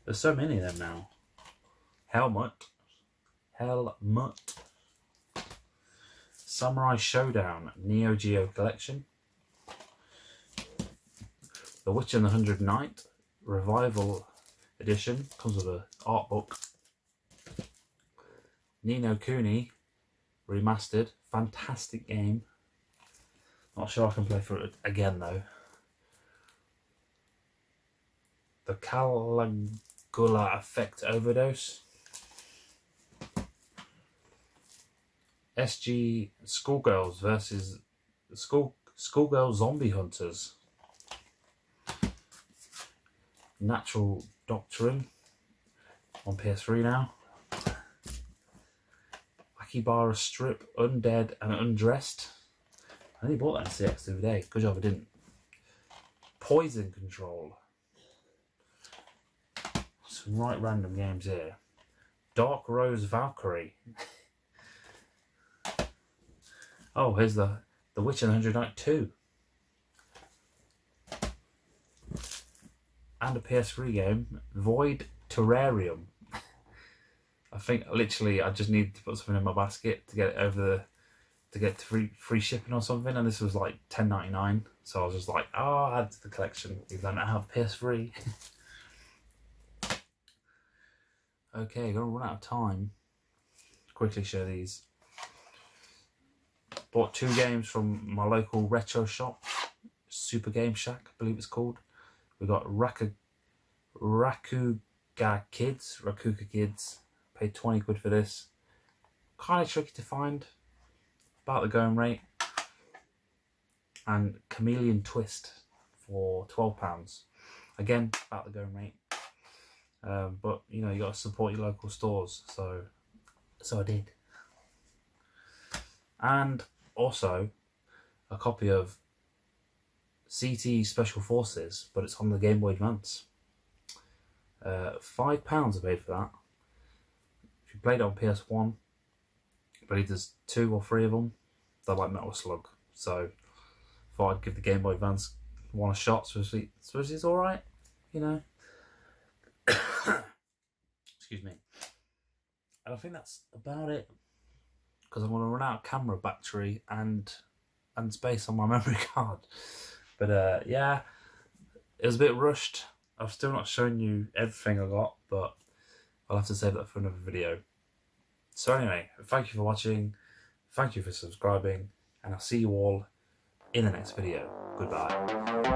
There's so many of them now. Helmet. Helmut. Samurai Showdown Neo Geo Collection. The Witch and the 100 Knight Revival Edition. Comes with an art book. Ni no Kuni Remastered. Fantastic game. Not sure I can play for it again though. The Caligula Effect Overdose. SG Schoolgirls versus Schoolgirl Zombie Hunters. Natural Doctrine on PS3 now. Akibara Strip Undead and Undressed. I only bought that in CX the other day. Good job I didn't. Poison Control. Some right random games here. Dark Rose Valkyrie. Oh, here's the Witch and the 100 Knight 2. And a PS3 game, Void Terrarium. I think literally I just needed to put something in my basket to get it over to get free shipping or something, and this was like $10.99. So I was just like, oh, add to the collection even though I don't have PS3. Okay, gonna run out of time. Quickly show these. Bought 2 games from my local retro shop, Super Game Shack, I believe it's called. We got Rakuga Kids. Paid 20 quid for this. Kind of tricky to find. About the going rate. And Chameleon Twist for £12. Again, about the going rate. But you know, you got to support your local stores, so I did. And also a copy of CT Special Forces, but it's on the Game Boy Advance. £5 I paid for that. If you played it on PS1, I believe there's 2 or 3 of them. They're like Metal Slug, so thought I'd give the Game Boy Advance one a shot. So it's alright, you know. Excuse me. And I think that's about it, because I'm going to run out of camera battery and space on my memory card. But yeah, it was a bit rushed. I've still not shown you everything I got, but I'll have to save that for another video. So anyway, thank you for watching, thank you for subscribing, and I'll see you all in the next video. Goodbye.